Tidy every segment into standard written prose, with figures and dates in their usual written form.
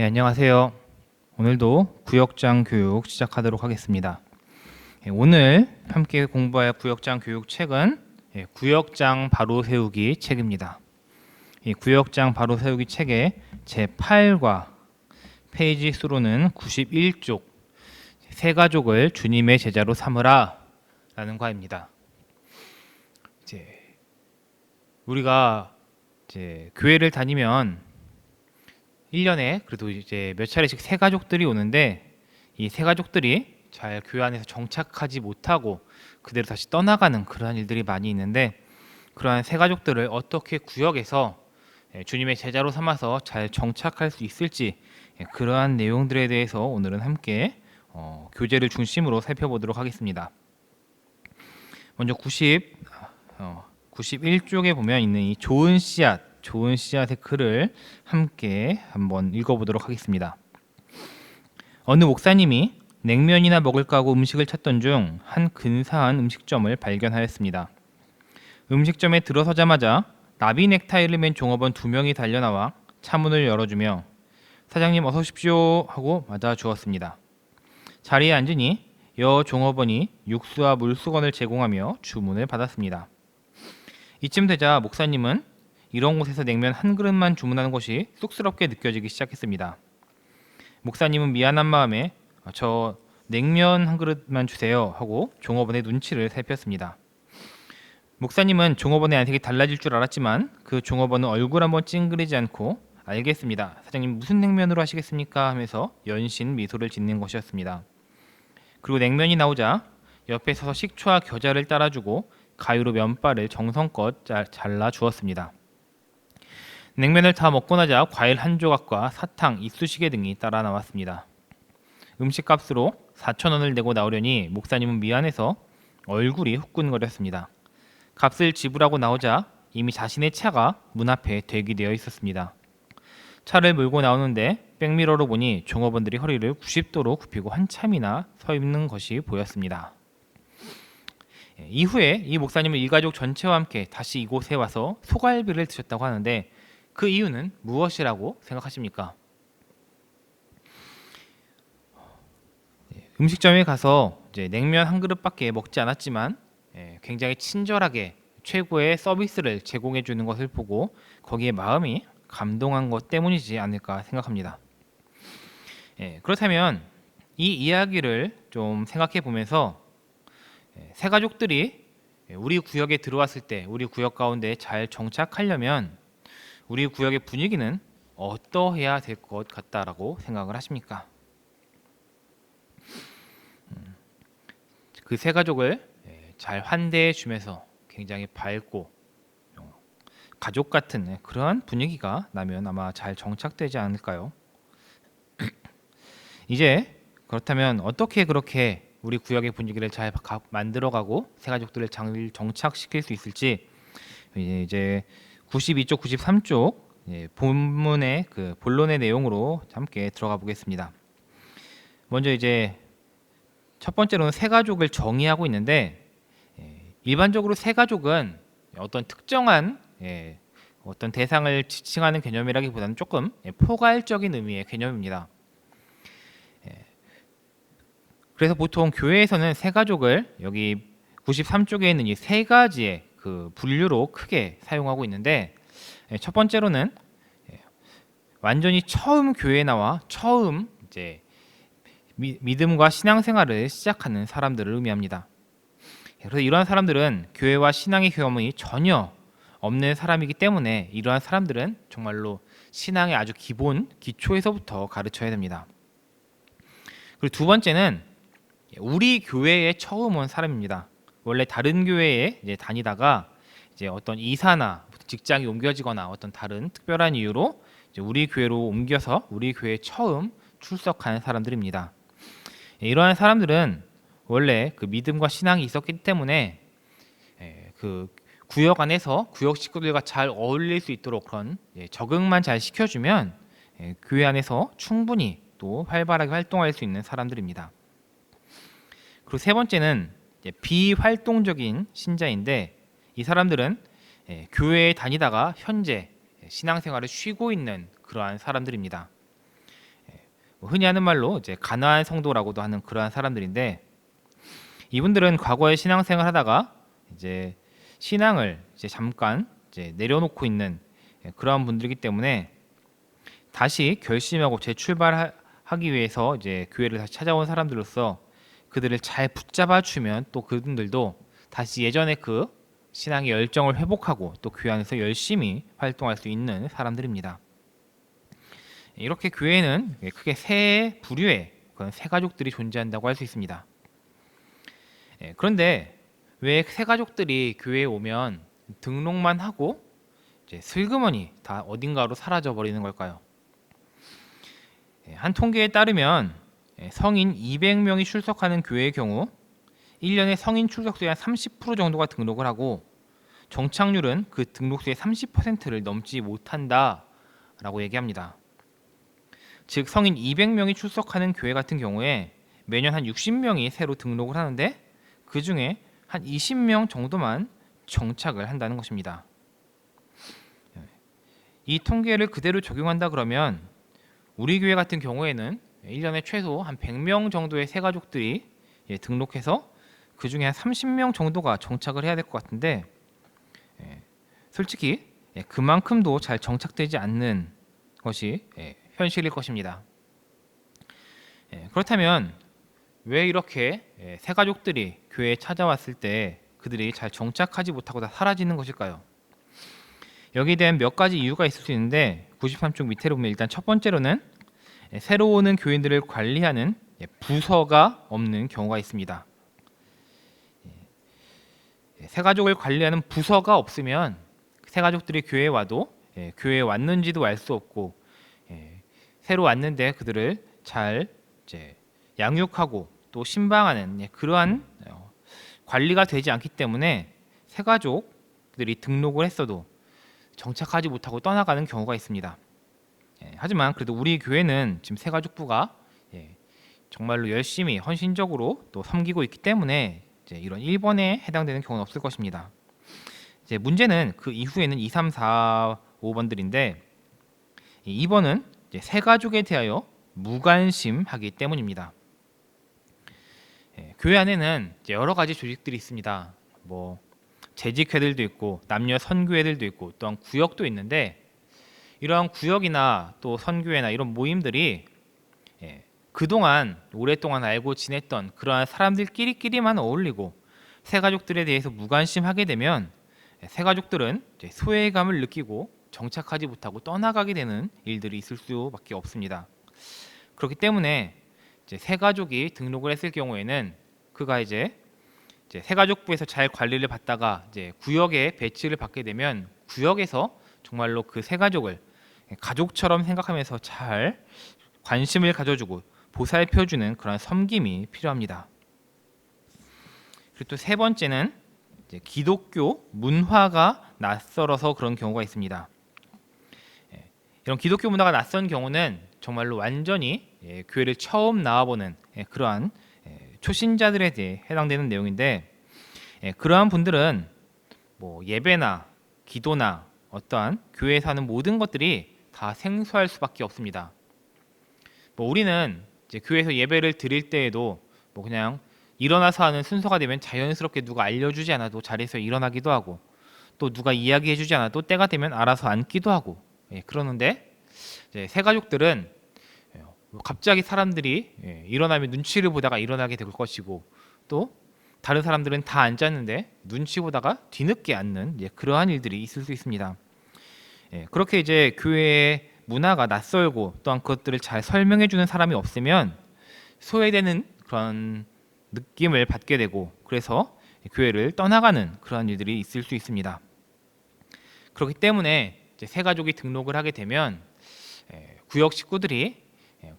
안녕하세요. 오늘도 구역장 교육 시작하도록 하겠습니다. 오늘 함께 공부할 구역장 교육 책은 구역장 바로 세우기 책입니다. 이 구역장 바로 세우기 책의 제8과 페이지 수로는 91쪽 세 가족을 주님의 제자로 삼으라 라는 과입니다. 우리가 교회를 다니면 1년에 그래도 이제 몇 차례씩 새 가족들이 오는데, 이 새 가족들이 잘 교회 안에서 정착하지 못하고 그대로 다시 떠나가는 그러한 일들이 많이 있는데, 그러한 새 가족들을 어떻게 구역에서 주님의 제자로 삼아서 잘 정착할 수 있을지, 그러한 내용들에 대해서 오늘은 함께 교재를 중심으로 살펴보도록 하겠습니다. 먼저 91쪽에 보면 있는 이 좋은 씨앗의 글을 함께 한번 읽어보도록 하겠습니다. 어느 목사님이 냉면이나 먹을까 하고 음식을 찾던 중 한 근사한 음식점을 발견하였습니다. 음식점에 들어서자마자 나비 넥타이를 맨 종업원 2명이 달려나와 차문을 열어주며 사장님 어서 오십시오 하고 맞아주었습니다. 자리에 앉으니 여 종업원이 육수와 물수건을 제공하며 주문을 받았습니다. 이쯤 되자 목사님은 이런 곳에서 냉면 한 그릇만 주문하는 것이 쑥스럽게 느껴지기 시작했습니다. 목사님은 미안한 마음에 저 냉면 한 그릇만 주세요 하고 종업원의 눈치를 살폈습니다. 목사님은 종업원의 안색이 달라질 줄 알았지만 그 종업원은 얼굴 한번 찡그리지 않고 알겠습니다. 사장님 무슨 냉면으로 하시겠습니까? 하면서 연신 미소를 짓는 것이었습니다. 그리고 냉면이 나오자 옆에 서서 식초와 겨자를 따라주고 가위로 면발을 정성껏 잘라 주었습니다. 냉면을 다 먹고 나자 과일 한 조각과 사탕, 이쑤시개 등이 따라 나왔습니다. 음식값으로 4,000원을 내고 나오려니 목사님은 미안해서 얼굴이 후끈거렸습니다. 값을 지불하고 나오자 이미 자신의 차가 문 앞에 대기되어 있었습니다. 차를 몰고 나오는데 백미러로 보니 종업원들이 허리를 90도로 굽히고 한참이나 서 있는 것이 보였습니다. 이후에 이 목사님은 일가족 전체와 함께 다시 이곳에 와서 소갈비를 드셨다고 하는데, 그 이유는 무엇이라고 생각하십니까? 음식점에 가서 이제 냉면 한 그릇밖에 먹지 않았지만 굉장히 친절하게 최고의 서비스를 제공해 주는 것을 보고 거기에 마음이 감동한 것 때문이지 않을까 생각합니다. 그렇다면 이 이야기를 좀 생각해 보면서 새 가족들이 우리 구역에 들어왔을 때 우리 구역 가운데 잘 정착하려면 우리 구역의 분위기는 어떠해야 될 것 같다라고 생각을 하십니까? 그 새 가족을 잘 환대해 주면서 굉장히 밝고 가족 같은 그러한 분위기가 나면 아마 잘 정착되지 않을까요? 이제 그렇다면 어떻게 그렇게 우리 구역의 분위기를 잘 만들어가고 새 가족들을 잘 정착시킬 수 있을지, 이제 92쪽, 93쪽 본문의 그 본론의 내용으로 함께 들어가 보겠습니다. 먼저 이제 첫 번째로는 새 가족을 정의하고 있는데, 일반적으로 새 가족은 어떤 특정한 어떤 대상을 지칭하는 개념이라기보다는 조금 포괄적인 의미의 개념입니다. 그래서 보통 교회에서는 새 가족을 여기 93쪽에 있는 이 세 가지의 그 분류로 크게 사용하고 있는데, 첫 번째로는 완전히 처음 교회에 나와 처음 이제 믿음과 신앙생활을 시작하는 사람들을 의미합니다. 그래서 이러한 사람들은 교회와 신앙의 경험이 전혀 없는 사람이기 때문에 이러한 사람들은 정말로 신앙의 아주 기본 기초에서부터 가르쳐야 됩니다. 그리고 두 번째는 우리 교회에 처음 온 사람입니다. 원래 다른 교회에 이제 다니다가 이제 어떤 이사나 직장이 옮겨지거나 어떤 다른 특별한 이유로 이제 우리 교회로 옮겨서 우리 교회에 처음 출석하는 사람들입니다. 이러한 사람들은 원래 그 믿음과 신앙이 있었기 때문에 그 구역 안에서 구역 식구들과 잘 어울릴 수 있도록 그런 적응만 잘 시켜주면 교회 안에서 충분히 또 활발하게 활동할 수 있는 사람들입니다. 그리고 세 번째는 비활동적인 신자인데, 이 사람들은 교회에 다니다가 현재 신앙생활을 쉬고 있는 그러한 사람들입니다. 뭐 흔히 하는 말로 이제 가나안 성도라고도 하는 그러한 사람들인데, 이분들은 과거에 신앙생활 하다가 이제 신앙을 이제 잠깐 이제 내려놓고 있는 그러한 분들이기 때문에 다시 결심하고 재출발하기 위해서 이제 교회를 다시 찾아온 사람들로서 그들을 잘 붙잡아 주면 또 그분들도 다시 예전의 그 신앙의 열정을 회복하고 또 교회 안에서 열심히 활동할 수 있는 사람들입니다. 이렇게 교회에는 크게 세 부류의 그런 세 가족들이 존재한다고 할 수 있습니다. 그런데 왜 세 가족들이 교회에 오면 등록만 하고 이제 슬그머니 다 어딘가로 사라져 버리는 걸까요? 한 통계에 따르면 성인 200명이 출석하는 교회의 경우 1년에 성인 출석수의 한 30% 정도가 등록을 하고 정착률은 그 등록수의 30%를 넘지 못한다라고 얘기합니다. 즉 성인 200명이 출석하는 교회 같은 경우에 매년 한 60명이 새로 등록을 하는데 그 중에 한 20명 정도만 정착을 한다는 것입니다. 이 통계를 그대로 적용한다 그러면 우리 교회 같은 경우에는 1년에 최소 한 100명 정도의 새 가족들이 등록해서 그 중에 한 30명 정도가 정착을 해야 될 것 같은데, 솔직히 그만큼도 잘 정착되지 않는 것이 현실일 것입니다. 그렇다면 왜 이렇게 새 가족들이 교회에 찾아왔을 때 그들이 잘 정착하지 못하고 다 사라지는 것일까요? 여기에 대한 몇 가지 이유가 있을 수 있는데 93쪽 밑에로 보면 일단 첫 번째로는 새로 오는 교인들을 관리하는 부서가 없는 경우가 있습니다. 새 가족을 관리하는 부서가 없으면 새 가족들이 교회에 와도 교회에 왔는지도 알 수 없고 새로 왔는데 그들을 잘 이제 양육하고 또 신방하는 그러한 관리가 되지 않기 때문에 새 가족들이 등록을 했어도 정착하지 못하고 떠나가는 경우가 있습니다. 하지만 그래도 우리 교회는 지금 새 가족부가 정말로 열심히 헌신적으로 또 섬기고 있기 때문에 이제 이런 1번에 해당되는 경우는 없을 것입니다. 이제 문제는 그 이후에는 2, 3, 4, 5번들인데 2번은 이제 새 가족에 대하여 무관심하기 때문입니다. 교회 안에는 이제 여러 가지 조직들이 있습니다. 뭐 재직회들도 있고 남녀 선교회들도 있고 또한 구역도 있는데, 이러한 구역이나 또 선교회나 이런 모임들이 그동안 오랫동안 알고 지냈던 그러한 사람들끼리만 어울리고 새 가족들에 대해서 무관심하게 되면 새 가족들은 이제 소외감을 느끼고 정착하지 못하고 떠나가게 되는 일들이 있을 수밖에 없습니다. 그렇기 때문에 이제 새 가족이 등록을 했을 경우에는 그가 이제 새 가족부에서 잘 관리를 받다가 이제 구역에 배치를 받게 되면 구역에서 정말로 그 새 가족을 가족처럼 생각하면서 잘 관심을 가져주고 보살펴주는 그런 섬김이 필요합니다. 그리고 또 세 번째는 이제 기독교 문화가 낯설어서 그런 경우가 있습니다. 이런 기독교 문화가 낯선 경우는 정말로 완전히 교회를 처음 나와보는 그러한 초신자들에 대해 해당되는 내용인데, 그러한 분들은 뭐 예배나 기도나 어떠한 교회에서 하는 모든 것들이 다 생소할 수밖에 없습니다. 뭐 우리는 이제 교회에서 예배를 드릴 때에도 뭐 그냥 일어나서 하는 순서가 되면 자연스럽게 누가 알려주지 않아도 자리에서 일어나기도 하고, 또 누가 이야기해주지 않아도 때가 되면 알아서 앉기도 하고 그러는데, 이제 새 가족들은 갑자기 사람들이 일어나면 눈치를 보다가 일어나게 될 것이고, 또 다른 사람들은 다 앉았는데 눈치 보다가 뒤늦게 앉는 그러한 일들이 있을 수 있습니다. 그렇게 이제 교회의 문화가 낯설고 또한 그것들을 잘 설명해 주는 사람이 없으면 소외되는 그런 느낌을 받게 되고, 그래서 교회를 떠나가는 그런 일들이 있을 수 있습니다. 그렇기 때문에 이제 새 가족이 등록을 하게 되면 구역 식구들이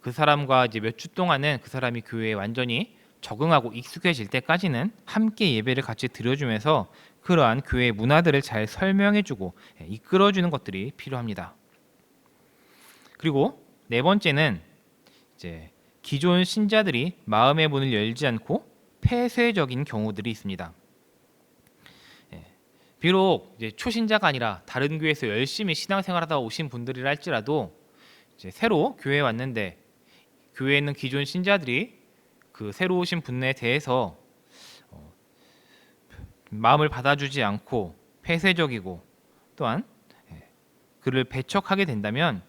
그 사람과 이제 몇 주 동안은 그 사람이 교회에 완전히 적응하고 익숙해질 때까지는 함께 예배를 같이 드려주면서 그러한 교회의 문화들을 잘 설명해주고 이끌어주는 것들이 필요합니다. 그리고 네 번째는 이제 기존 신자들이 마음의 문을 열지 않고 폐쇄적인 경우들이 있습니다. 비록 이제 초신자가 아니라 다른 교회에서 열심히 신앙생활하다 오신 분들이라 할지라도 이제 새로 교회에 왔는데 교회에 있는 기존 신자들이 그 새로 오신 분에 대해서 마음을 받아주지 않고 폐쇄적이고 또한 그를 배척하게 된다면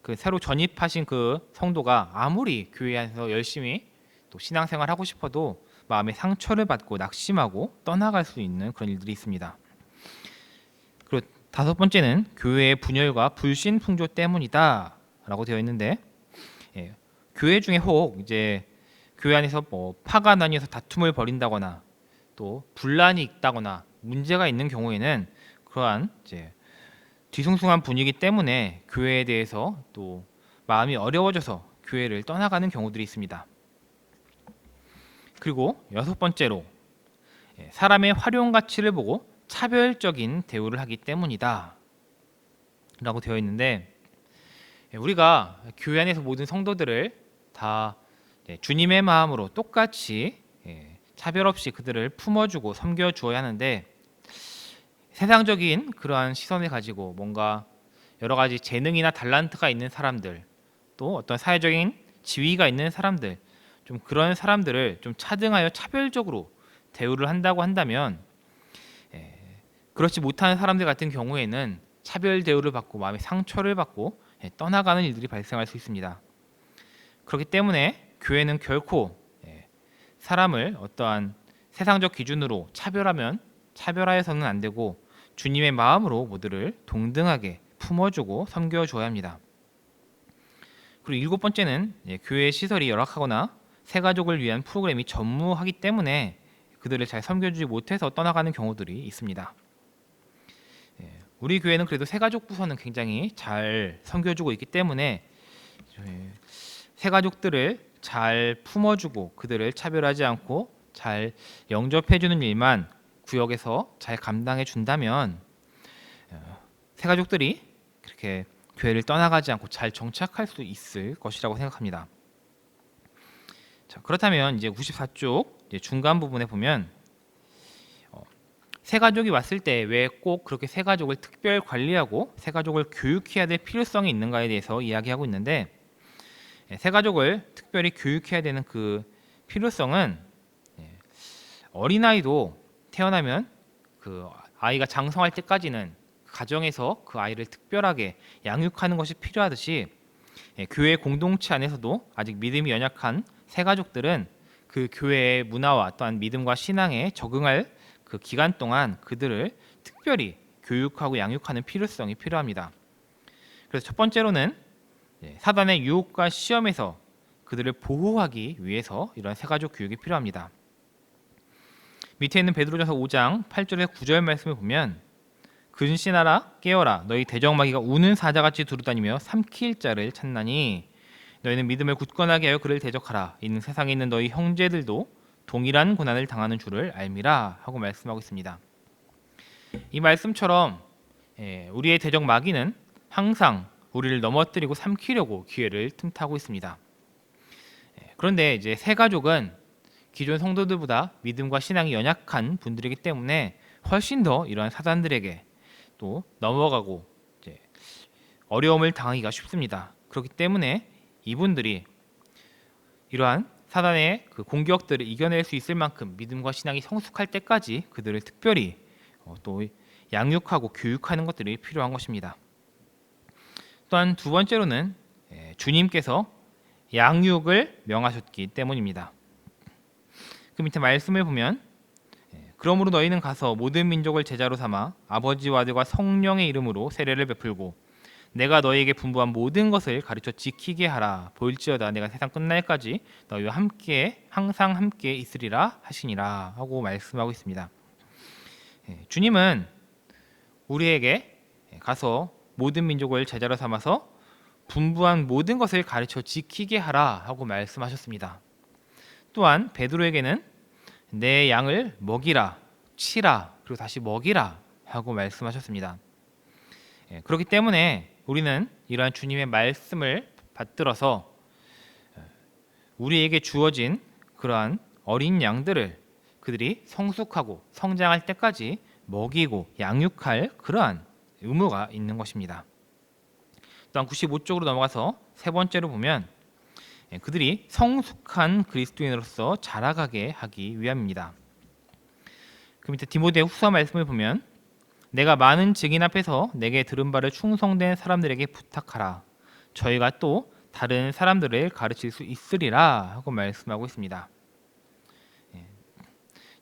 그 새로 전입하신 그 성도가 아무리 교회 안에서 열심히 또 신앙생활 하고 싶어도 마음의 상처를 받고 낙심하고 떠나갈 수 있는 그런 일들이 있습니다. 그리고 다섯 번째는 교회의 분열과 불신 풍조 때문이다라고 되어 있는데, 교회 중에 혹 이제 교회 안에서 뭐 파가 나뉘어서 다툼을 벌인다거나 또 분란이 있다거나 문제가 있는 경우에는 그러한 이제 뒤숭숭한 분위기 때문에 교회에 대해서 또 마음이 어려워져서 교회를 떠나가는 경우들이 있습니다. 그리고 여섯 번째로 사람의 활용 가치를 보고 차별적인 대우를 하기 때문이다 라고 되어 있는데, 우리가 교회 안에서 모든 성도들을 다 주님의 마음으로 똑같이 차별 없이 그들을 품어주고 섬겨주어야 하는데, 세상적인 그러한 시선을 가지고 뭔가 여러 가지 재능이나 달란트가 있는 사람들, 또 어떤 사회적인 지위가 있는 사람들, 좀 그런 사람들을 좀 차등하여 차별적으로 대우를 한다고 한다면, 그렇지 못하는 사람들 같은 경우에는 차별 대우를 받고 마음의 상처를 받고 떠나가는 일들이 발생할 수 있습니다. 그렇기 때문에 교회는 결코 사람을 어떠한 세상적 기준으로 차별하여서는 안 되고 주님의 마음으로 모두를 동등하게 품어주고 섬겨줘야 합니다. 그리고 일곱 번째는 교회의 시설이 열악하거나 새가족을 위한 프로그램이 전무하기 때문에 그들을 잘 섬겨주지 못해서 떠나가는 경우들이 있습니다. 우리 교회는 그래도 새가족 부서는 굉장히 잘 섬겨주고 있기 때문에 새가족들을 잘 품어주고 그들을 차별하지 않고 잘 영접해주는 일만 구역에서 잘 감당해 준다면 새가족들이 그렇게 교회를 떠나가지 않고 잘 정착할 수 있을 것이라고 생각합니다. 자, 그렇다면 이제 94쪽 중간 부분에 보면 새가족이 왔을 때 왜 꼭 그렇게 새가족을 특별 관리하고 새가족을 교육해야 될 필요성이 있는가에 대해서 이야기하고 있는데, 새가족을 특별히 교육해야 되는 그 필요성은 어린아이도 태어나면 그 아이가 장성할 때까지는 가정에서 그 아이를 특별하게 양육하는 것이 필요하듯이 교회 공동체 안에서도 아직 믿음이 연약한 새가족들은 그 교회의 문화와 또한 믿음과 신앙에 적응할 그 기간 동안 그들을 특별히 교육하고 양육하는 필요성이 필요합니다. 그래서 첫 번째로는 사단의 유혹과 시험에서 그들을 보호하기 위해서 이런 새가족 교육이 필요합니다. 밑에 있는 베드로전서 5장 8절에서 9절 말씀을 보면, 근신하라 깨어라 너희 대적마귀가 우는 사자같이 두루다니며 삼킬 자를 찾나니 너희는 믿음을 굳건하게 하여 그를 대적하라. 이는 세상에 있는 너희 형제들도 동일한 고난을 당하는 줄을 알미라 하고 말씀하고 있습니다. 이 말씀처럼 우리의 대적 마귀는 항상 우리를 넘어뜨리고 삼키려고 기회를 틈타고 있습니다. 그런데 이제 새가족은 기존 성도들보다 믿음과 신앙이 연약한 분들이기 때문에 훨씬 더 이러한 사단들에게 또 넘어가고 이제 어려움을 당하기가 쉽습니다. 그렇기 때문에 이분들이 이러한 사단의 그 공격들을 이겨낼 수 있을 만큼 믿음과 신앙이 성숙할 때까지 그들을 특별히 또 양육하고 교육하는 것들이 필요한 것입니다. 또한 두 번째로는 주님께서 양육을 명하셨기 때문입니다. 그 밑에 말씀을 보면, 그러므로 너희는 가서 모든 민족을 제자로 삼아 아버지와 아들과 성령의 이름으로 세례를 베풀고 내가 너희에게 분부한 모든 것을 가르쳐 지키게 하라. 볼지어다 내가 세상 끝날까지 너희와 함께 항상 함께 있으리라 하시니라 하고 말씀하고 있습니다. 주님은 우리에게 가서 모든 민족을 제자로 삼아서 분부한 모든 것을 가르쳐 지키게 하라 하고 말씀하셨습니다. 또한 베드로에게는 내 양을 먹이라, 치라, 그리고 다시 먹이라 하고 말씀하셨습니다. 그렇기 때문에 우리는 이러한 주님의 말씀을 받들어서 우리에게 주어진 그러한 어린 양들을 그들이 성숙하고 성장할 때까지 먹이고 양육할 그러한 의무가 있는 것입니다. 또한 95쪽으로 넘어가서 세 번째로 보면, 그들이 성숙한 그리스도인으로서 자라가게 하기 위함입니다. 그 밑에 디모데 후서 말씀을 보면 내가 많은 증인 앞에서 내게 들은 바를 충성된 사람들에게 부탁하라. 저희가 또 다른 사람들을 가르칠 수 있으리라 하고 말씀하고 있습니다.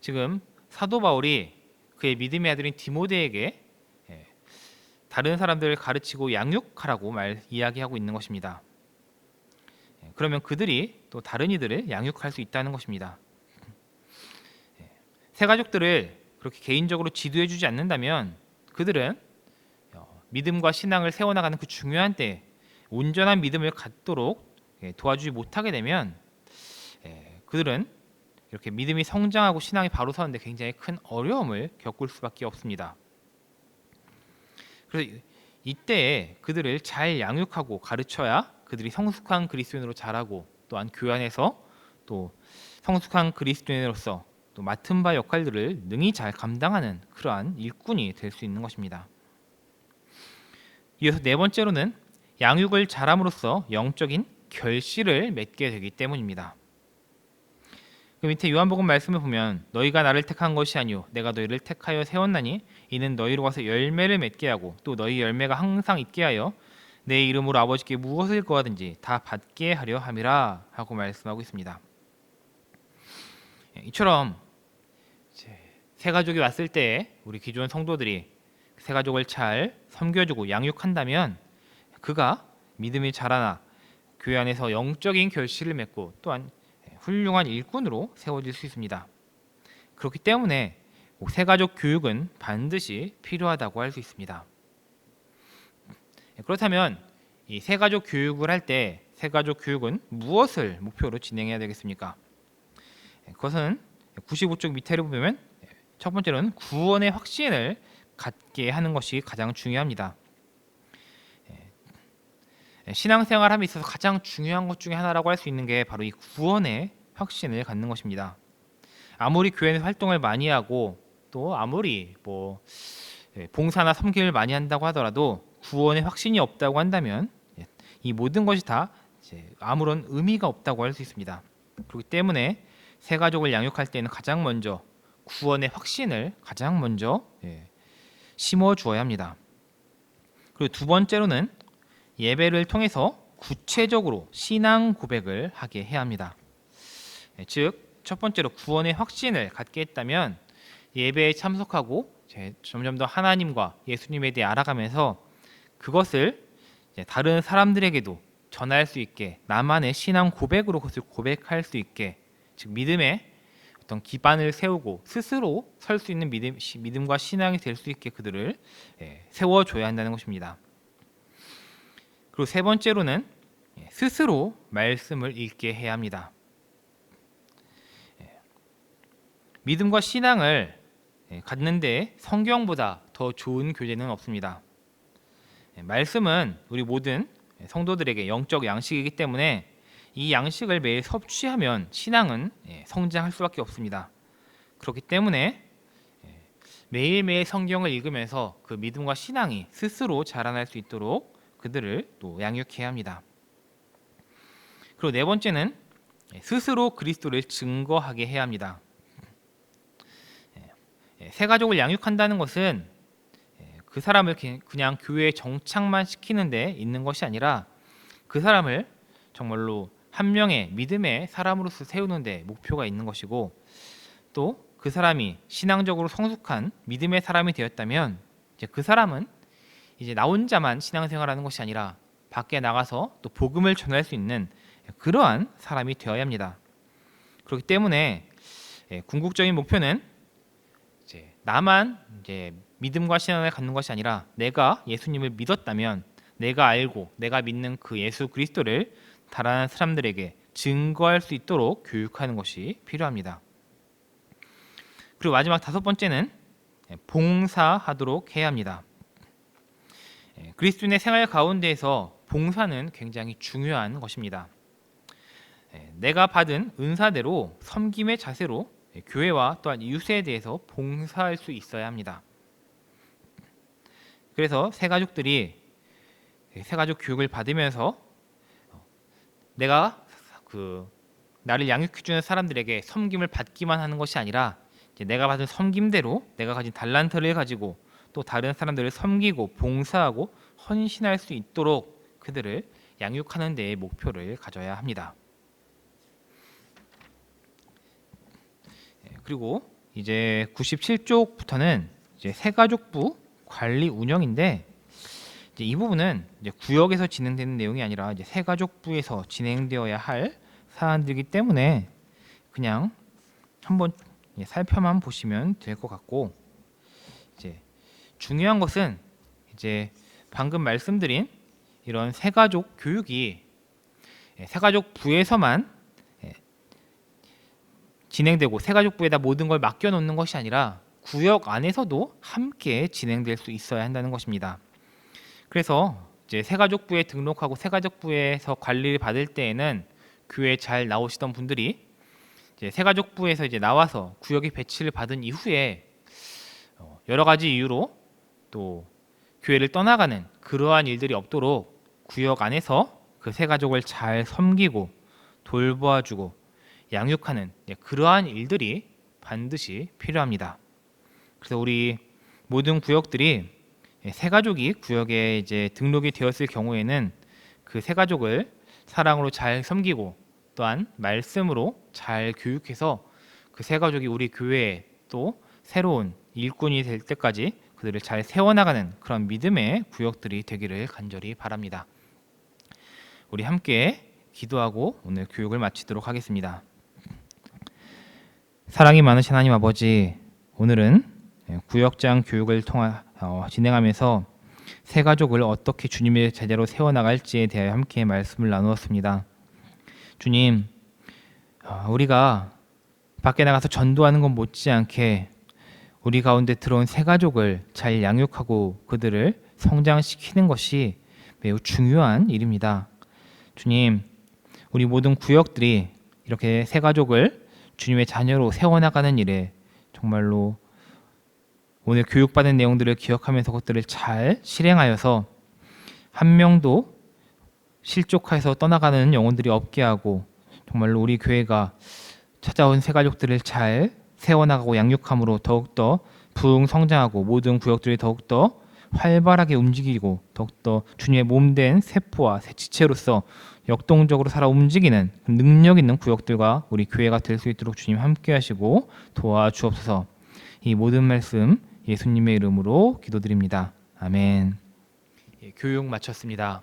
지금 사도 바울이 그의 믿음의 아들인 디모데에게 다른 사람들을 가르치고 양육하라고 이야기하고 있는 것입니다. 그러면 그들이 또 다른 이들을 양육할 수 있다는 것입니다. 새 가족들을 그렇게 개인적으로 지도해주지 않는다면 그들은 믿음과 신앙을 세워나가는 그 중요한 때에 온전한 믿음을 갖도록 도와주지 못하게 되면 그들은 이렇게 믿음이 성장하고 신앙이 바로 서는데 굉장히 큰 어려움을 겪을 수밖에 없습니다. 그래서 이때에 그들을 잘 양육하고 가르쳐야 그들이 성숙한 그리스도인으로 자라고 또한 교회 안에서 또 성숙한 그리스도인으로서 또 맡은 바 역할들을 능히 잘 감당하는 그러한 일꾼이 될 수 있는 것입니다. 이어서 네 번째로는 양육을 잘함으로써 영적인 결실을 맺게 되기 때문입니다. 그 밑에 요한복음 말씀을 보면 너희가 나를 택한 것이 아니요 내가 너희를 택하여 세웠나니 이는 너희로 가서 열매를 맺게 하고 또 너희 열매가 항상 있게 하여 내 이름으로 아버지께 무엇을 구하든지 다 받게 하려 함이라 하고 말씀하고 있습니다. 이처럼 새 가족이 왔을 때 우리 기존 성도들이 새 가족을 잘 섬겨주고 양육한다면 그가 믿음이 자라나 교회 안에서 영적인 결실을 맺고 또한 훌륭한 일꾼으로 세워질 수 있습니다. 그렇기 때문에 새 가족 교육은 반드시 필요하다고 할 수 있습니다. 그렇다면 이 새 가족 교육을 할 때 새 가족 교육은 무엇을 목표로 진행해야 되겠습니까? 그것은 95쪽 밑에를 보면 첫 번째로는 구원의 확신을 갖게 하는 것이 가장 중요합니다. 신앙생활함에 있어서 가장 중요한 것 중에 하나라고 할 수 있는 게 바로 이 구원의 확신을 갖는 것입니다. 아무리 교회에서 활동을 많이 하고 또 아무리 봉사나 섬김을 많이 한다고 하더라도 구원의 확신이 없다고 한다면 이 모든 것이 다 아무런 의미가 없다고 할 수 있습니다. 그렇기 때문에 새 가족을 양육할 때는 가장 먼저 구원의 확신을 가장 먼저 심어 주어야 합니다. 그리고 두 번째로는 예배를 통해서 구체적으로 신앙 고백을 하게 해야 합니다. 즉 첫 번째로 구원의 확신을 갖게 했다면 예배에 참석하고 점점 더 하나님과 예수님에 대해 알아가면서 그것을 다른 사람들에게도 전할 수 있게 나만의 신앙 고백으로 그것을 고백할 수 있게 즉 믿음의 어떤 기반을 세우고 스스로 설 수 있는 믿음과 신앙이 될 수 있게 그들을 세워줘야 한다는 것입니다. 그리고 세 번째로는 스스로 말씀을 읽게 해야 합니다. 믿음과 신앙을 갖는데 성경보다 더 좋은 교재는 없습니다. 말씀은 우리 모든 성도들에게 영적 양식이기 때문에 이 양식을 매일 섭취하면 신앙은 성장할 수밖에 없습니다. 그렇기 때문에 매일매일 성경을 읽으면서 그 믿음과 신앙이 스스로 자라날 수 있도록 그들을 또 양육해야 합니다. 그리고 네 번째는 스스로 그리스도를 증거하게 해야 합니다. 새 가족을 양육한다는 것은 그 사람을 그냥 교회에 정착만 시키는 데 있는 것이 아니라 그 사람을 정말로 한 명의 믿음의 사람으로서 세우는 데 목표가 있는 것이고 또 그 사람이 신앙적으로 성숙한 믿음의 사람이 되었다면 이제 그 사람은 이제 나 혼자만 신앙생활하는 것이 아니라 밖에 나가서 또 복음을 전할 수 있는 그러한 사람이 되어야 합니다. 그렇기 때문에 궁극적인 목표는 나만 믿음과 신앙을 갖는 것이 아니라 내가 예수님을 믿었다면 내가 알고 내가 믿는 그 예수 그리스도를 다른 사람들에게 증거할 수 있도록 교육하는 것이 필요합니다. 그리고 마지막 다섯 번째는 봉사하도록 해야 합니다. 그리스도인의 생활 가운데에서 봉사는 굉장히 중요한 것입니다. 내가 받은 은사대로 섬김의 자세로 교회와 또한 이웃에 대해서 봉사할 수 있어야 합니다. 그래서 새 가족들이 새 가족 교육을 받으면서 내가 나를 양육해주는 사람들에게 섬김을 받기만 하는 것이 아니라 이제 내가 받은 섬김대로 내가 가진 달란트를 가지고 또 다른 사람들을 섬기고 봉사하고 헌신할 수 있도록 그들을 양육하는 데에 목표를 가져야 합니다. 그리고 이제 97쪽부터는 이제 새가족부 관리 운영인데 이제 이 부분은 이제 구역에서 진행되는 내용이 아니라 이제 새가족부에서 진행되어야 할 사안들이기 때문에 그냥 한번 살펴만 보시면 될 것 같고, 이제 중요한 것은 이제 방금 말씀드린 이런 새가족 교육이 새가족부에서만 진행되고 새가족부에다 모든 걸 맡겨놓는 것이 아니라 구역 안에서도 함께 진행될 수 있어야 한다는 것입니다. 그래서 이제 새가족부에 등록하고 새가족부에서 관리를 받을 때에는 교회에 잘 나오시던 분들이 이제 새가족부에서 이제 나와서 구역에 배치를 받은 이후에 여러 가지 이유로 또 교회를 떠나가는 그러한 일들이 없도록 구역 안에서 그 새가족을 잘 섬기고 돌보아주고 양육하는 그러한 일들이 반드시 필요합니다. 그래서 우리 모든 구역들이 새가족이 구역에 이제 등록이 되었을 경우에는 그 새가족을 사랑으로 잘 섬기고 또한 말씀으로 잘 교육해서 그 새가족이 우리 교회에 또 새로운 일꾼이 될 때까지 그들을 잘 세워나가는 그런 믿음의 구역들이 되기를 간절히 바랍니다. 우리 함께 기도하고 오늘 교육을 마치도록 하겠습니다. 사랑이 많으신 하나님 아버지, 오늘은 구역장 교육을 진행하면서 새가족을 어떻게 주님의 제자로 세워나갈지에 대하여 함께 말씀을 나누었습니다. 주님, 우리가 밖에 나가서 전도하는 것 못지않게 우리 가운데 들어온 새가족을 잘 양육하고 그들을 성장시키는 것이 매우 중요한 일입니다. 주님, 우리 모든 구역들이 이렇게 새가족을 주님의 자녀로 세워나가는 일에 정말로 오늘 교육받은 내용들을 기억하면서 그것들을 잘 실행하여서 한 명도 실족해서 떠나가는 영혼들이 없게 하고 정말로 우리 교회가 찾아온 새가족들을 잘 세워나가고 양육함으로 더욱더 부흥 성장하고 모든 구역들이 더욱더 활발하게 움직이고 더욱더 주님의 몸된 세포와 지체로서 역동적으로 살아 움직이는 능력 있는 구역들과 우리 교회가 될 수 있도록 주님 함께 하시고 도와주옵소서. 이 모든 말씀 예수님의 이름으로 기도드립니다. 아멘. 교육 마쳤습니다.